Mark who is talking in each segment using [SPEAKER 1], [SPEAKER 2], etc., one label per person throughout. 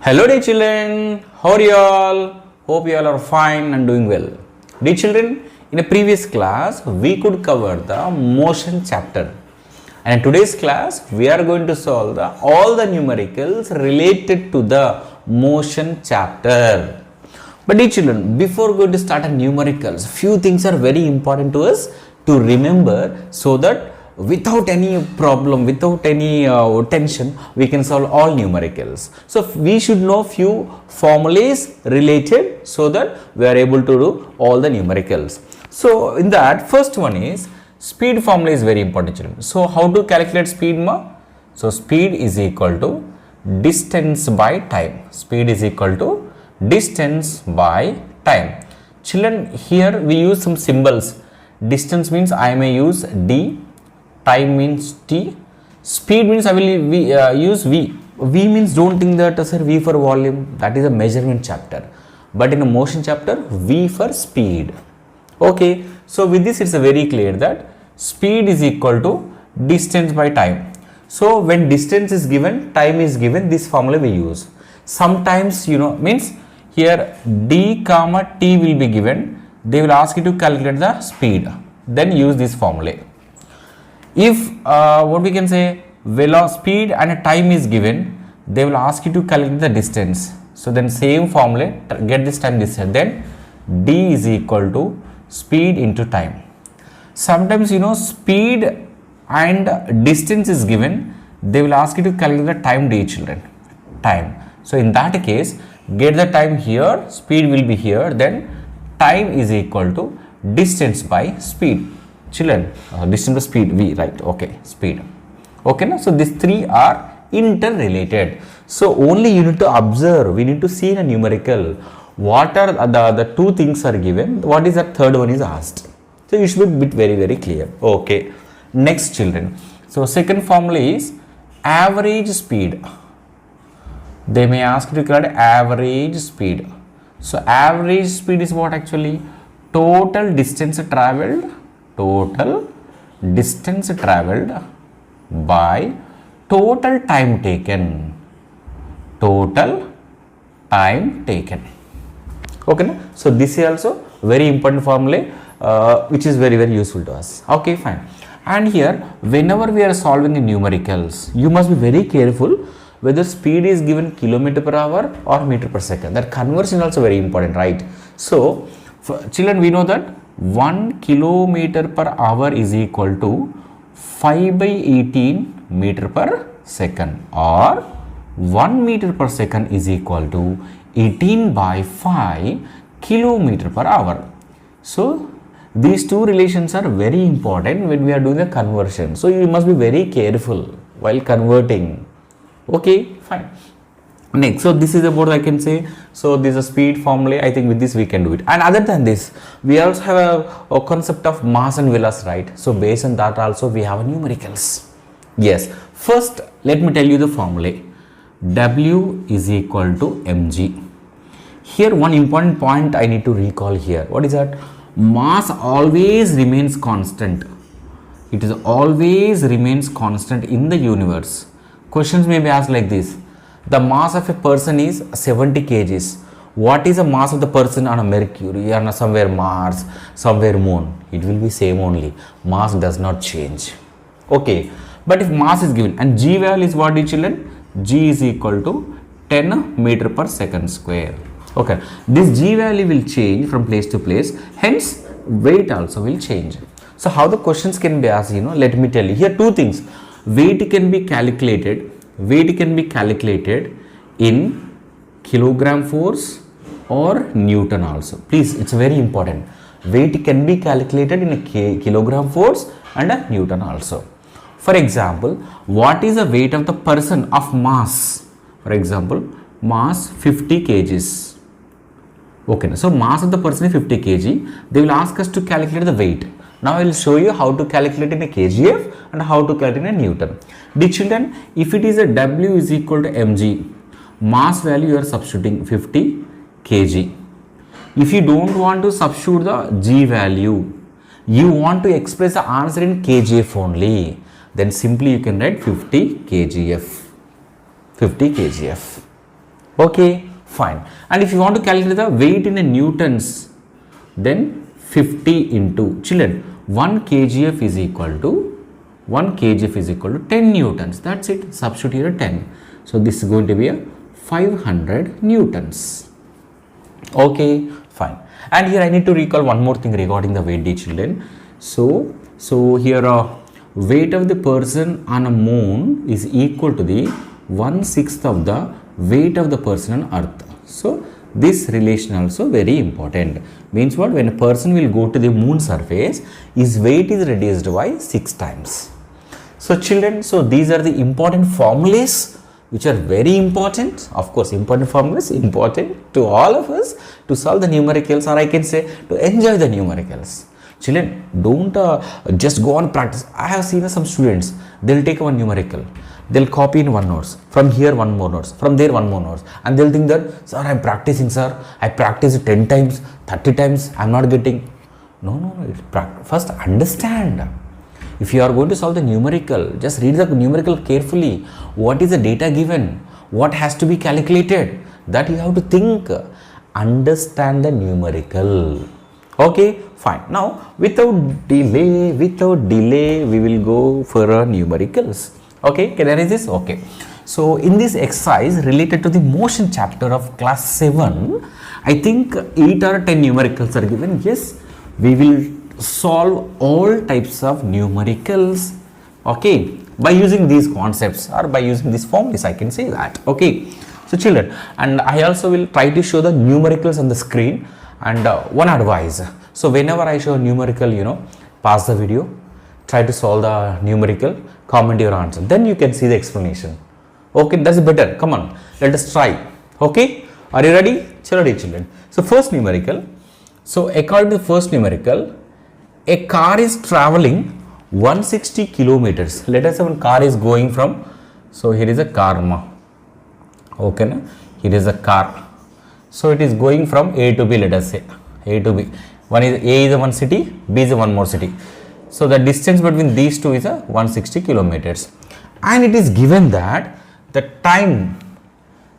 [SPEAKER 1] Hello dear children, how are you all? Hope you all are fine and doing well. Dear children, in a previous class we could cover the motion chapter, and in today's class we are going to solve all the numericals related to the motion chapter. But dear children, before going to start a numericals, few things are very important to us to remember so that without any problem, without any tension, we can solve all numericals. So we should know few formulas related so that we are able to do all the numericals. So in that, first one is speed formula is very important, children. So how to calculate speed ma? So speed is equal to distance by time. Speed is equal to distance by time. Children, here we use some symbols. Distance means I may use D, time means T, speed means I will use V. V means don't think that sir V for volume, that is a measurement chapter, but in a motion chapter V for speed. Okay, so with this it's very clear that speed is equal to distance by time. So when distance is given, time is given, this formula we use. Sometimes means here D comma T will be given, they will ask you to calculate the speed, then use this formula. If what we can say speed and time is given, they will ask you to calculate the distance. So then same formula, get this time distance, then D is equal to speed into time. Sometimes speed and distance is given, they will ask you to calculate the time, dear children, time. So in that case, get the time here, speed will be here, then time is equal to distance by speed. Children, distance by speed V, right? Okay, speed. Okay, now so these three are interrelated. So only you need to observe, we need to see in a numerical what are the two things are given, what is the third one is asked. So you should be very clear. Okay, next children. So second formula is average speed. They may ask you to calculate average speed. So average speed is what actually? Total distance traveled by total time taken. Okay, so this is also very important formula which is very useful to us. Okay, fine. And here whenever we are solving in numericals, you must be very careful whether speed is given kilometer per hour or meter per second. That conversion is also very important, right? So children, we know that 1 kilometer per hour is equal to 5 by 18 meter per second, or 1 meter per second is equal to 18 by 5 kilometer per hour. So these two relations are very important when we are doing the conversion. So you must be very careful while converting. Okay, fine. Next, so this is about, I can say, so this is a speed formula. I think with this we can do it. And other than this, we also have a concept of mass and velocity, right? So based on that also we have a numericals. Yes, first let me tell you the formula. W is equal to mg. Here one important point I need to recall here. What is that? Mass always remains constant. It is always remains constant in the universe. Questions may be asked like this. The mass of a person is 70 kgs. What is the mass of the person on a Mercury, on a somewhere Mars, somewhere Moon? It will be same only. Mass does not change. Okay. But if mass is given and G value is what, dear children? G is equal to 10 meter per second square. Okay. This G value will change from place to place. Hence, weight also will change. So how the questions can be asked, let me tell you. Here two things. Weight can be calculated in kilogram force or Newton also. Please, it's very important. Weight can be calculated in a kilogram force and a Newton also. For example, what is the weight of the person of mass? For example, mass 50 kgs. Okay, so mass of the person is 50 kg. They will ask us to calculate the weight. Now I will show you how to calculate in a kgf and how to calculate in a Newton. Dear children, if it is a W is equal to mg, mass value you are substituting 50 kg. If you don't want to substitute the G value, you want to express the answer in kgf only, then simply you can write 50 kgf. Okay, fine. And if you want to calculate the weight in a newtons, then 50 into, children, 1 kgf is equal to 10 newtons. That's it. Substitute here 10. So this is going to be a 500 newtons. Okay, fine. And here I need to recall one more thing regarding the weight, dear children. So here weight of the person on a moon is equal to the 1/6 of the weight of the person on earth. So this relation also very important. Means what? When a person will go to the moon surface, his weight is reduced by 6 times. So children, so these are the important formulas which are very important. Of course, important formulas important to all of us to solve the numericals, or I can say to enjoy the numericals. Children, don't just go on practice. I have seen some students, they'll take one numerical, they'll copy in one notes, from here one more notes, from there one more notes, and they'll think that, sir, I'm practicing, sir, I practiced 10 times, 30 times, I'm not getting. No, first understand. If you are going to solve the numerical, just read the numerical carefully. What is the data given? What has to be calculated? That you have to think. Understand the numerical. Okay, fine. Now, without delay, we will go for numericals. Okay, can I erase this? Okay. So, in this exercise related to the motion chapter of class 7, I think 8 or 10 numericals are given. Yes, we will solve all types of numericals, okay, by using these concepts or by using these formulas, I can say that. Okay, so children, and I also will try to show the numericals on the screen. And one advice, so whenever I show a numerical, pause the video, try to solve the numerical, comment your answer, then you can see the explanation. Okay, that's better. Come on, let us try. Okay, are you ready? Children, so first numerical. So according to the first numerical, a car is traveling 160 kilometers. Let us say one car is going from, so here is a car, okay, na? Here is a car. So it is going from A to B, let us say, A to B. A is one city, B is one more city. So the distance between these two is a 160 kilometers. And it is given that the time,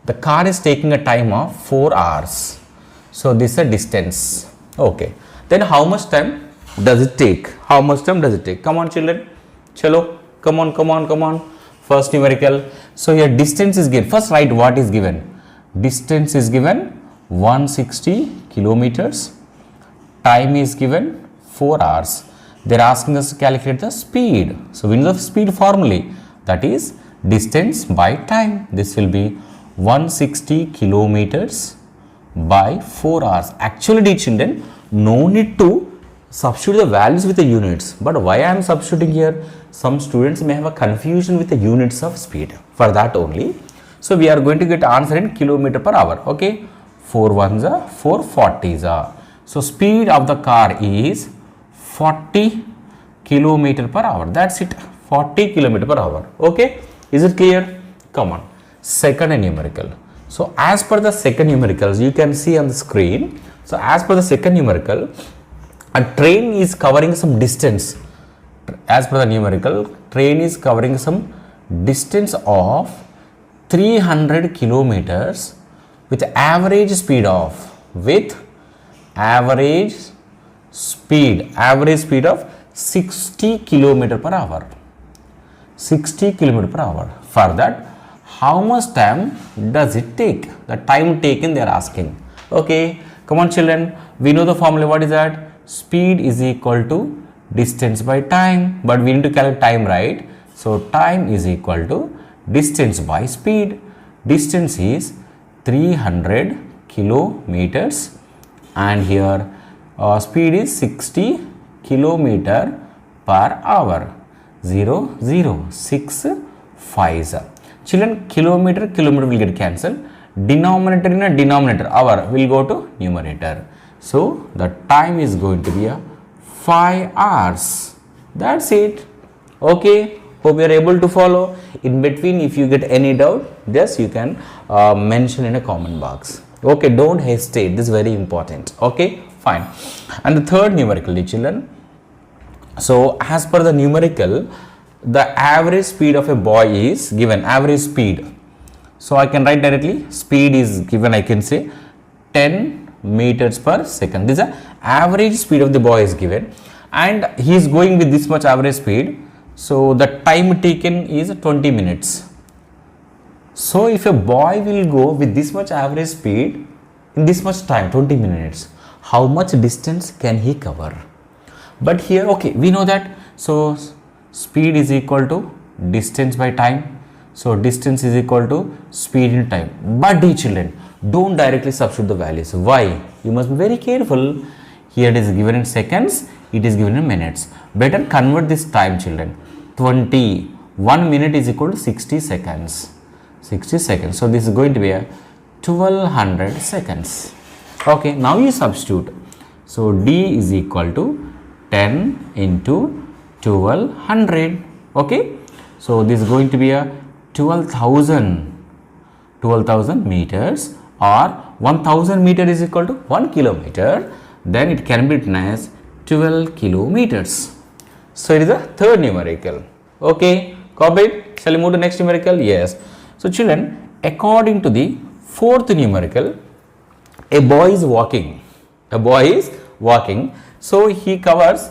[SPEAKER 1] the car is taking a time of 4 hours. So this is a distance. Okay. Then how much time does it take? How much time does it take? Come on, children. Chalo. Come on. First numerical. So here distance is given. First write what is given. Distance is given 160 kilometers. Time is given 4 hours. They are asking us to calculate the speed. So we know the speed formula. That is distance by time. This will be 160 kilometers by 4 hours. Actually, dear children, no need to substitute the values with the units. But why I am substituting here? Some students may have a confusion with the units of speed. For that only. So we are going to get answer in kilometer per hour. Okay. 4 ones are 4 40s are. So speed of the car is 40 kilometer per hour. That's it. 40 kilometer per hour. Okay. Is it clear? Come on. Second numerical. So as per the second numericals, you can see on the screen. So as per the second numerical, a train is covering some distance. As per the numerical, train is covering some distance of 300 kilometers with average speed of, average speed of 60 kilometer per hour. 60 kilometer per hour. For that, how much time does it take? The time taken they are asking. Okay, come on children, we know the formula. What is that? Speed is equal to distance by time, but we need to calculate time, right? So time is equal to distance by speed. Distance is 300 kilometers and here speed is 60 kilometer per hour. 0 0 6 5. Children, kilometer will get cancelled. Denominator in a denominator, hour will go to numerator. So the time is going to be a 5 hours. That's it. Okay. Hope you are able to follow. In between, if you get any doubt, just you can mention in a comment box. Okay. Don't hesitate. This is very important. Okay. Fine. And the third numerical, children. So as per the numerical, the average speed of a boy is given. Average speed. So I can write directly, speed is given, I can say 10 meters per second. This is the average speed of the boy is given, and he is going with this much average speed. So the time taken is 20 minutes. So if a boy will go with this much average speed in this much time, 20 minutes, how much distance can he cover? But here, okay, we know that. So speed is equal to distance by time. So distance is equal to speed in time. But dear children, don't directly substitute the values. Why? You must be very careful. Here it is given in seconds, it is given in minutes. Better convert this time, children. 1 minute is equal to 60 seconds. 60 seconds. So this is going to be a 1200 seconds. Okay, now you substitute. So D is equal to 10 into 1200. Okay, so this is going to be a 12,000 meters, or 1000 meter is equal to 1 kilometer. Then it can be written as 12 kilometers. So it is the third numerical. Okay, copied. Shall we move to next numerical? Yes. So children, according to the fourth numerical, a boy is walking. A boy is walking. So he covers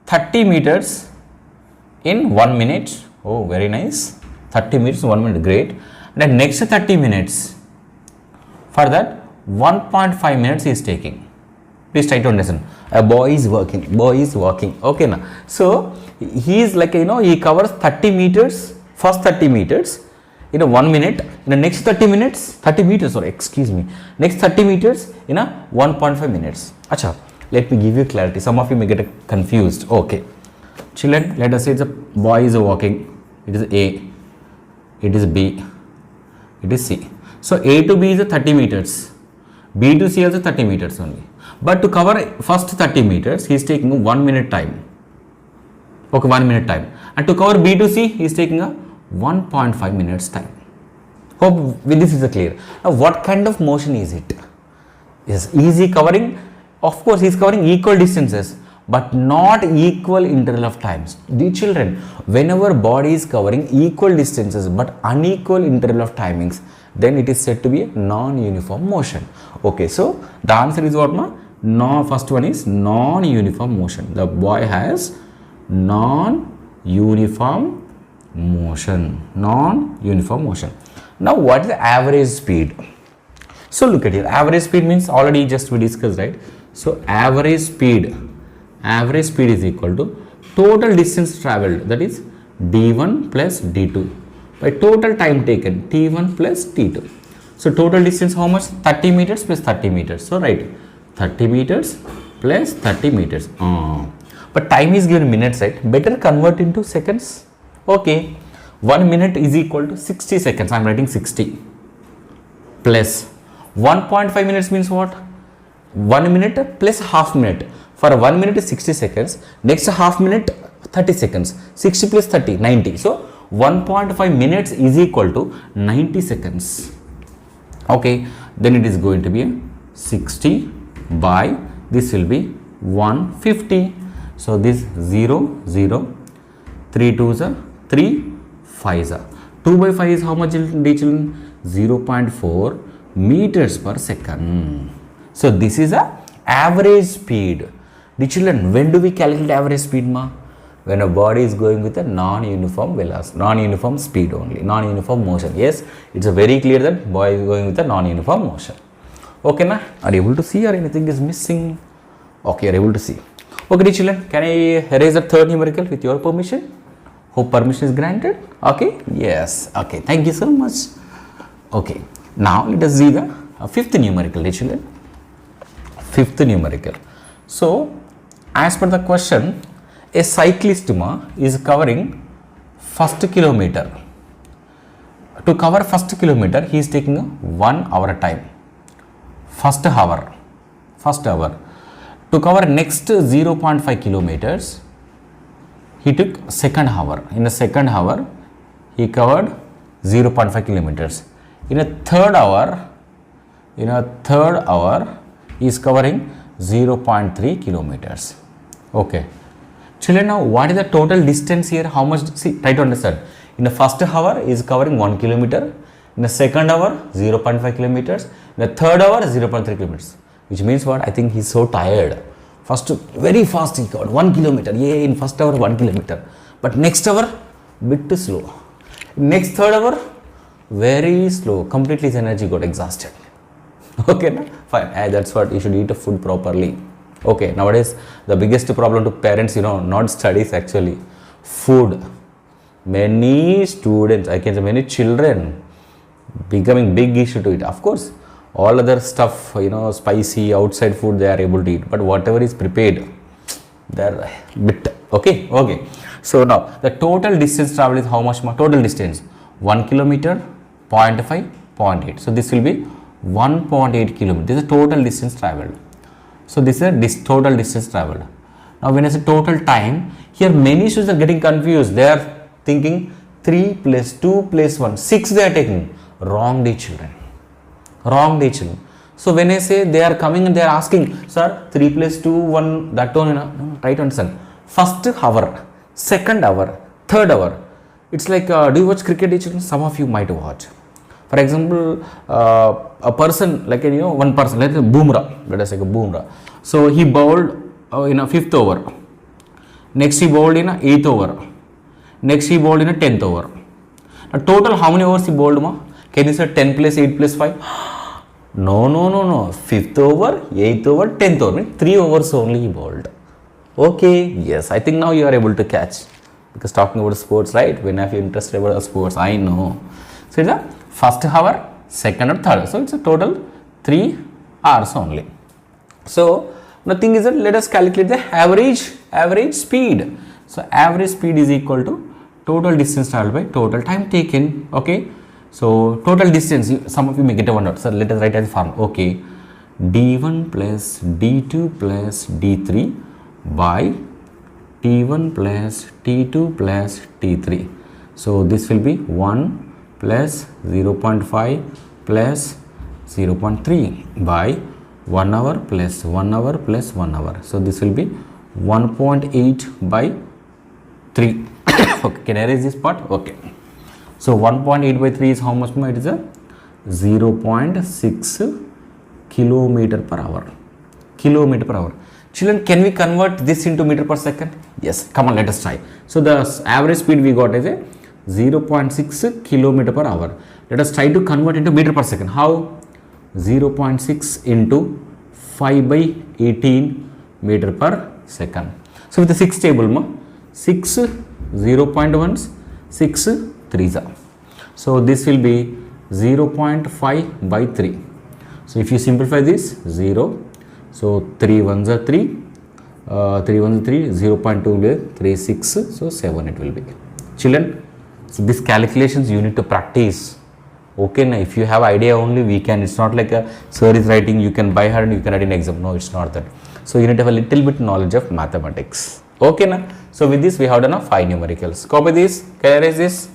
[SPEAKER 1] 30 meters in 1 minute. Oh, very nice. 30 minutes, 1 minute, great. Then next 30 minutes, for that 1.5 minutes he is taking. Please try to understand. A boy is walking, okay now. So he is like, he covers 30 meters, first 30 meters in a 1 minute, in the next 30 minutes, 30 meters, or excuse me, next 30 meters in a 1.5 minutes. Acha, let me give you clarity. Some of you may get confused. Okay, children, let us say the boy is walking. It is A, it is B, it is C. So A to B is 30 meters, B to C also 30 meters only. But to cover first 30 meters, he is taking 1 minute time. Okay, 1 minute time. And to cover B to C, he is taking a 1.5 minutes time. Hope with this is clear. Now, what kind of motion is it? Yes, is he covering? Of course, he is covering equal distances, but not equal interval of times. Dear children, whenever body is covering equal distances but unequal interval of timings, then it is said to be a non-uniform motion. Okay, so the answer is what, ma? No, first one is non-uniform motion. The boy has non-uniform motion. Non-uniform motion. Now, what is the average speed? So look at here. Average speed means already just we discussed, right? So average speed is equal to total distance traveled, that is d1 plus d2 by total time taken, t1 plus t2. So total distance how much? 30 meters plus 30 meters. So right, 30 meters plus 30 meters. But time is given in minutes, right? Better convert into seconds. Okay, 1 minute is equal to 60 seconds. I am writing 60 plus 1.5 minutes means what? 1 minute plus half minute. For 1 minute is 60 seconds. Next half minute 30 seconds. 60 plus 30, 90. So 1.5 minutes is equal to 90 seconds. Okay, then it is going to be 60 by, this will be 150. So this 0, 0, 3 2s are 3, 5s are. 2 by 5 is how much, children? 0.4 meters per second. So this is a average speed. The children, when do we calculate average speed, ma? When a body is going with a non-uniform velocity, non-uniform speed only, non-uniform motion. Yes, it's a very clear that boy is going with a non-uniform motion. Okay, na? Are you able to see or anything is missing? Okay, you are able to see. Okay, dear children, can I erase the third numerical with your permission? Hope permission is granted. Okay, yes. Okay, thank you so much. Okay, now let us see the fifth numerical, dear children. Fifth numerical. So, as per the question, a cyclist is covering first kilometer. To cover first kilometer, he is taking 1 hour time. First hour. To cover next 0.5 kilometers, he took second hour. In the second hour, he covered 0.5 kilometers. In a third hour, he is covering 0.3 kilometers. Okay. Children, now what is the total distance here? How much? See, try to understand. In the first hour, he is covering 1 kilometer. In the second hour, 0.5 kilometers. In the third hour, 0.3 kilometers. Which means what? I think he's so tired. First, very fast he got 1 kilometer. Yay, in first hour, 1 kilometer. But next hour, bit too slow. Next third hour, very slow. Completely his energy got exhausted. Okay, na? Fine. That's what you should eat food properly. Okay, nowadays, the biggest problem to parents, not studies actually. Food. Many students, I can say many children, becoming big issue to it. Of course, all other stuff, spicy outside food they are able to eat, but whatever is prepared, they're bit. Okay. So now the total distance traveled is how much more? Total distance 1 kilometer, 0.5, 0.8. So this will be 1.8 kilometers. This is the total distance traveled. So this is a total distance traveled. Now when I say total time, here many students are getting confused. They are thinking 3 plus 2 plus 1, 6 they are taking. Wrong day children. So when I say they are coming and they are asking, sir, 3 plus 2, 1, that one, no, try to understand. First hour, second hour, third hour. It's like, do you watch cricket, children? Some of you might watch. For example, a person, like, one person, let us say Bumrah. So he bowled in a 5th over. Next he bowled in a 8th over. Next he bowled in a 10th over. Now total how many overs he bowled, ma? Can you say 10 plus 8 plus 5? No. 5th over, 8th over, 10th over. 3 overs only he bowled. Okay, yes, I think now you are able to catch. Because talking about sports, right? When I feel interested about sports, I know. So it's a first hour, second or third. So it's a total 3 hours only. So the thing is that let us calculate the average speed. So average speed is equal to total distance traveled by total time taken. Okay. So total distance, some of you may get a wonder. So let us write as form. Okay. D1 plus D2 plus D3 by T1 plus T2 plus T3. So this will be 1 plus 0.5 plus 0.3 by 1 hour plus 1 hour plus 1 hour. So this will be 1.8 by 3. Okay, can I erase this part? Okay. So 1.8 by 3 is how much more? It is a 0.6 kilometer per hour. Children, can we convert this into meter per second? Yes, come on, let us try. So the average speed we got is a 0.6 kilometer per hour. Let us try to convert into meter per second. How? 0.6 into 5 by 18 meter per second. So with the 6 table, 6 0.1s, 6 3s. So this will be 0.5 by 3. So if you simplify this, 0. So 3 1s are 3, 3 1s are 3, 0.2 will be 3 6, so 7 it will be. Children, so these calculations you need to practice. Okay, now if you have idea only we can, it's not like a sir is writing, you can buy her and you can write in exam. No, it's not that. So you need to have a little bit knowledge of mathematics. Okay, now. So with this we have done 5 numericals. Copy this, can I erase this?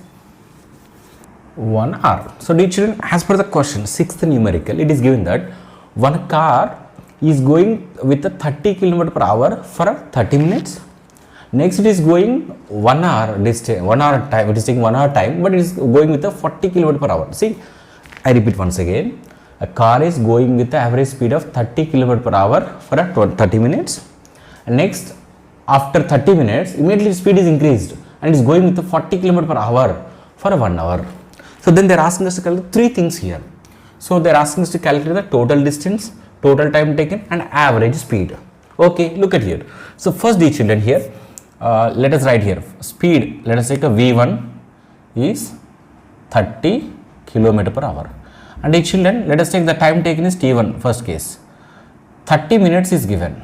[SPEAKER 1] 1 hour. So dear children, as per the question, 6th numerical, it is given that one car is going with a 30 km per hour for 30 minutes. Next it is going 1 hour distance, 1 hour time, it is taking 1 hour time, but it is going with a 40 km per hour. See, I repeat once again, a car is going with the average speed of 30 km per hour for 30 minutes. And next, after 30 minutes, immediately speed is increased and is going with a 40 km per hour for 1 hour. So then they are asking us to calculate 3 things here. So they are asking us to calculate the total distance, total time taken and average speed. Okay, look at here. So first dear children here, let us write here speed. Let us take a V1 is 30 km per hour. And dear children, let us take the time taken is T1 first case. 30 minutes is given.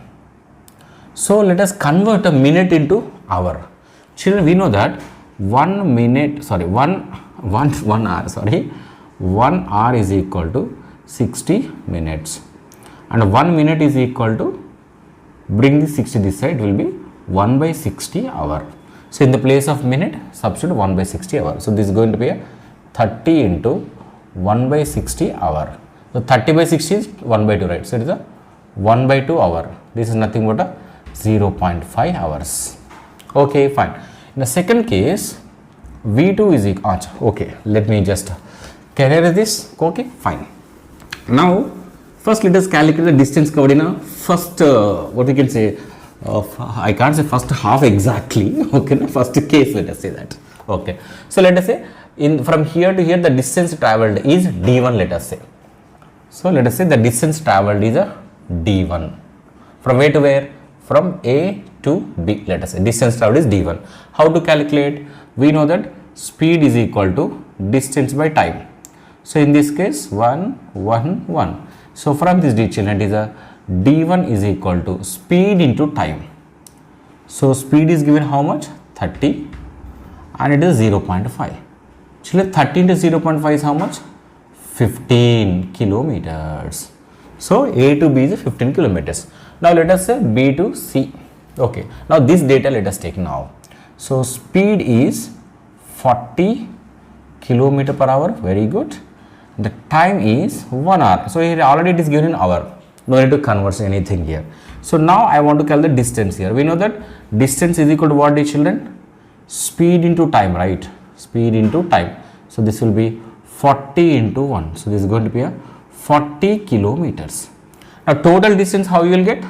[SPEAKER 1] So let us convert a minute into hour. Children, we know that 1 hour is equal to 60 minutes. And 1 minute is equal to, bring the 60 this side, will be 1 by 60 hour. So in the place of minute, substitute 1 by 60 hour. So this is going to be a 30 into 1 by 60 hour. So 30 by 60 is 1 by 2, right? So it is a 1 by 2 hour. This is nothing but a 0.5 hours. Okay, fine. In the second case, V2 is equal, okay, let me just Can I erase this? Okay, fine. Now, first let us calculate the distance covered in a first, what we can say, I can't say first half exactly, okay, no? First case, let us say that. Okay, so let us say from here to here the distance travelled is d1, let us say. So let us say the distance travelled is a d1. From where to where? From A to B, let us say distance travelled is d1. How to calculate? We know that speed is equal to distance by time. So in this case 1, 1, 1. So from this determinant is a d1 is equal to speed into time. So speed is given how much? 30 and it is 0.5. Children, 30 into 0.5 is how much? 15 kilometers. So A to B is 15 kilometers. Now let us say B to C. Okay. Now this data let us take now. So speed is 40 kilometer per hour. Very good. The time is 1 hour. So here already it is given in hour. No need to convert anything here. So now I want to calculate the distance here. We know that distance is equal to what, dear children? Speed into time, right? Speed into time. So this will be 40 into 1. So this is going to be a 40 kilometers. Now total distance how you will get?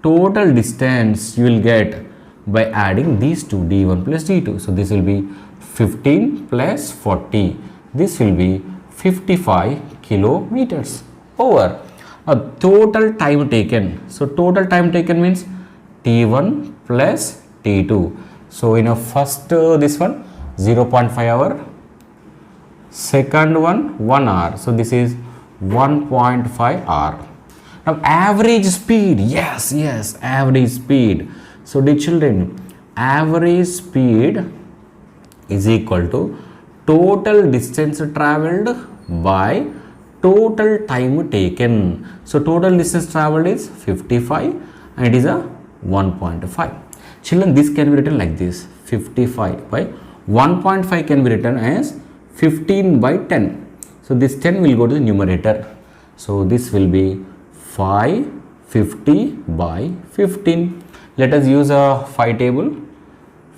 [SPEAKER 1] Total distance you will get by adding these two, d1 plus d2. So this will be 15 plus 40. This will be 55 kilometers over. Now total time taken. So total time taken means t1 plus t2. So in a first this one 0.5 hour, second one 1 hour. So this is 1.5 hour. Now average speed, yes, average speed. So dear children, average speed is equal to total distance travelled by total time taken. So total distance travelled is 55 and it is a 1.5. Children, this can be written like this, 55 by 1.5 can be written as 15 by 10. So this 10 will go to the numerator. So this will be 550 by 15. Let us use a 5 table.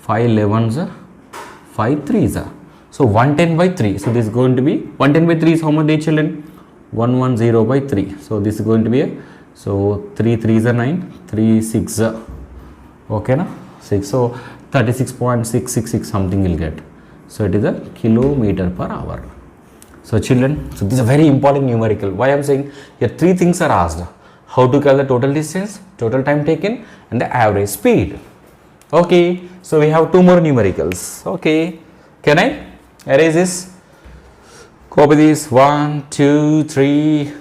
[SPEAKER 1] 5 11s, 5 3s. So 110 by 3. So this is going to be 110 by 3 is how much, dear children? 110 by 3. So this is going to be a, so 3 3s are 9, 3 6. Okay, na? 6. So 36.666 something will get. So it is a kilometer per hour. So children, so this is a very important numerical. Why I am saying here three things are asked. How to calculate the total distance, total time taken and the average speed. Okay, so we have two more numericals. Okay, can I erase this? Copy this. 1, 2, 3.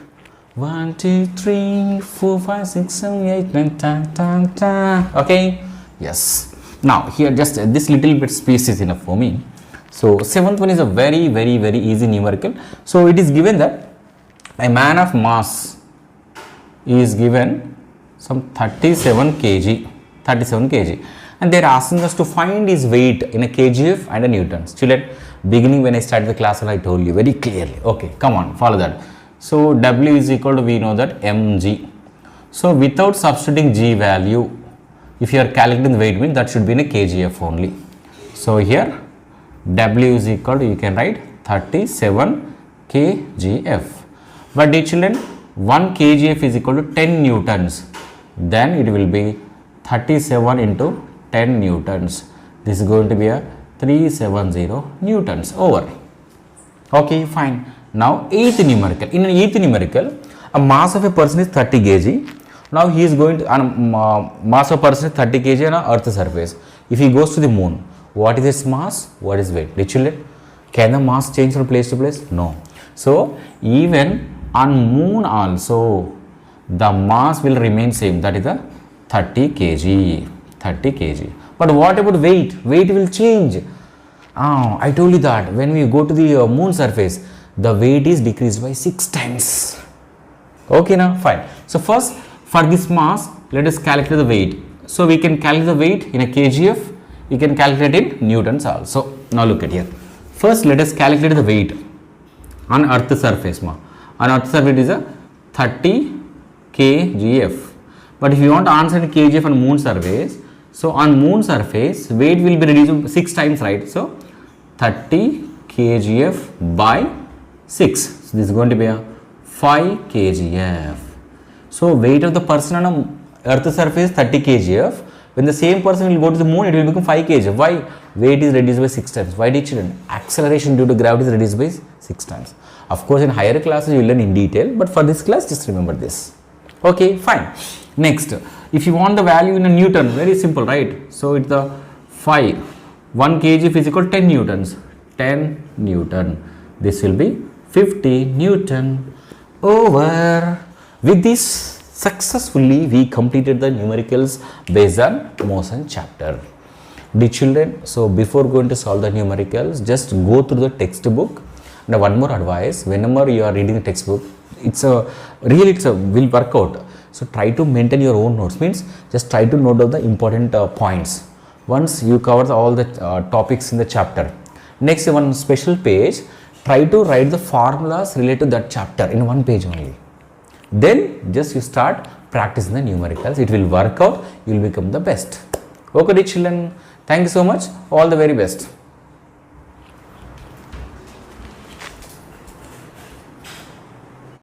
[SPEAKER 1] 1, 2, 3, 4, 5, 6, 7, 8, 9, 10. Okay, yes. Now here just this little bit space is enough for me. So seventh one is a very easy numerical. So it is given that a man of mass is given some 37 kg and they are asking us to find his weight in a kgf and a newtons. Children, beginning when I started the class and I told you very clearly. Okay, come on, follow that. So W is equal to, we know that mg. So without substituting g value, if you are calculating the weight, means that should be in a kgf only. So here W is equal to, you can write 37 kgf. But dear children, 1 kgf is equal to 10 newtons. Then it will be 37 into 10 newtons. This is going to be a 370 newtons over. Okay, fine. Now 8th numerical. In an 8th numerical, a mass of a person is 30 kg. Now he is going to, mass of a person is 30 kg on a earth surface. If he goes to the moon, what is its mass? What is weight? Dear children, can the mass change from place to place? No. So even on moon also the mass will remain same, that is the 30 kg. But what about weight? Weight will change. I told you that when we go to the moon surface, the weight is decreased by 6 times. Okay, now fine. So first for this mass, let us calculate the weight. So we can calculate the weight in a kgf. You can calculate in newtons also. Now look at here. First let us calculate the weight on earth surface. On earth surface is a 30 kgf. But if you want to answer in kgf on moon surface, so on moon surface weight will be reduced 6 times, right? So 30 kgf by 6. So this is going to be a 5 kgf. So weight of the person on a earth surface 30 kgf. When the same person will go to the moon, it will become 5 kgf. Why? Weight is reduced by 6 times. Why, dear children? Acceleration due to gravity is reduced by 6 times. Of course, in higher classes you will learn in detail, but for this class just remember this. Okay, fine. Next, if you want the value in a Newton, very simple, right? So it's the 5. 1 kg is equal to 10 newtons. 10 Newton. This will be 50 Newton over. With this, successfully we completed the numericals based on motion chapter. Dear children, so before going to solve the numericals, just go through the textbook. And one more advice, whenever you are reading the textbook, will work out. So try to maintain your own notes, means just try to note down the important points. Once you cover all the topics in the chapter, next one special page, try to write the formulas related to that chapter in one page only. Then just you start practicing the numericals. It will work out. You will become the best. Okay, dear children. Thank you so much. All the very best.